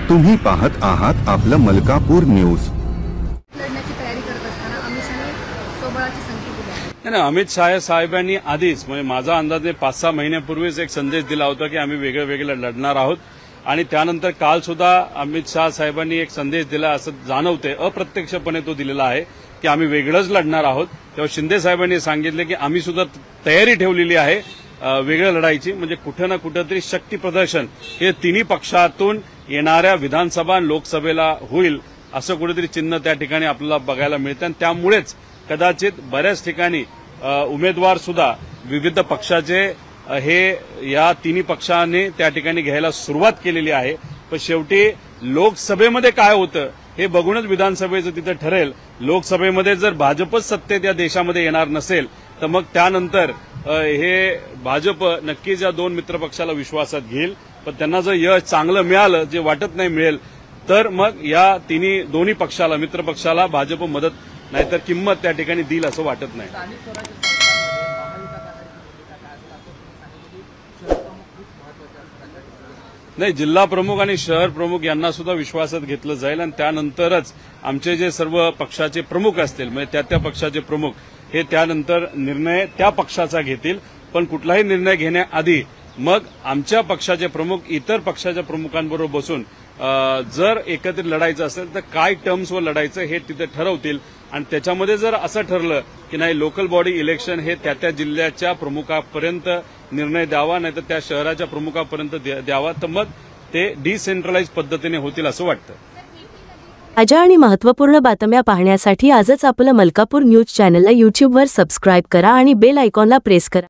तुम्ही पाहत आहात आपलं मलकापूर न्यूज। लढण्याची तयारी करत असताना अमित शहाने सोबळाची संख्या दिली आहे। नाही, अमित शाह साहेबांनी आधीच म्हणजे माझा अंदाजे 5-6 महिन्यापूर्वीच एक संदेश दिला होता की आम्ही वेगळे वेगळे लढणार आहोत आणि त्यानंतर काल सुद्धा अमित शाह साहेबांनी एक संदेश दिला असं जाणवते, अप्रत्यक्षपणे तो दिलेला आहे की आम्ही वेगळंच लढणार आहोत। तेव्हा शिंदे साहेबांनी सांगितले की आम्ही सुद्धा तयारी ठेवलेली आहे वेगळं लढायची, म्हणजे कुठं ना कुठंतरी शक्ती प्रदर्शन हे तिन्ही पक्षातून येणाऱ्या विधानसभा आणि लोकसभेला होईल असं कुठेतरी चिन्ह त्या ठिकाणी आपल्याला बघायला मिळतं आणि त्यामुळेच कदाचित बऱ्याच ठिकाणी उमेदवार सुद्धा विविध पक्षाचे हे या तिन्ही पक्षांनी त्या ठिकाणी घ्यायला सुरुवात केलेली आहे। पण शेवटी लोकसभेमध्ये काय होतं हे बघूनच विधानसभेचं तिथं ठरेल। लोकसभेमध्ये जर भाजपच सत्तेत या देशामध्ये येणार नसेल तर मग त्यानंतर हे भाजप नक्कीच या दोन मित्रपक्षाला विश्वासात घेईल, पण त्यांना जर यश चांगलं मिळालं, जे वाटत नाही मिळेल, तर मग या दोन्ही पक्षाला मित्रपक्षाला भाजप मदत नाहीतर किंमत त्या ठिकाणी देईल असं वाटत नाही। नाही, जिल्हा प्रमुख आणि शहर प्रमुख यांना सुद्धा विश्वासात घेतलं जाईल आणि त्यानंतरच आमचे जे सर्व पक्षाचे प्रमुख असतील म्हणजे त्या पक्षाचे प्रमुख हे त्यानंतर निर्णय त्या पक्षाचा घेतील। पण कुठलाही निर्णय घेण्याआधी मग आमच्या पक्षाचे प्रमुख इतर पक्षाच्या प्रमुखांबरोबर बसून जर एकत्रित लढायचं असेल तर काय टर्म्सवर लढायचं हे तिथे ठरवतील आणि त्याच्यामध्ये जर असं ठरलं की नाही लोकल बॉडी इलेक्शन हे त्या जिल्ह्याच्या प्रमुखापर्यंत निर्णय द्यावा, नाहीतर त्या शहराच्या प्रमुखापर्यंत द्यावा, तर मग ते डिसेंट्रलाइज पद्धतीने होतील असं वाटतं। ताज्या आणि महत्त्वपूर्ण बातम्या पाहण्यासाठी आजच आपलं मलकापूर न्यूज चॅनलला YouTubeवर सबस्क्राईब करा आणि बेल आयकॉनला प्रेस करा।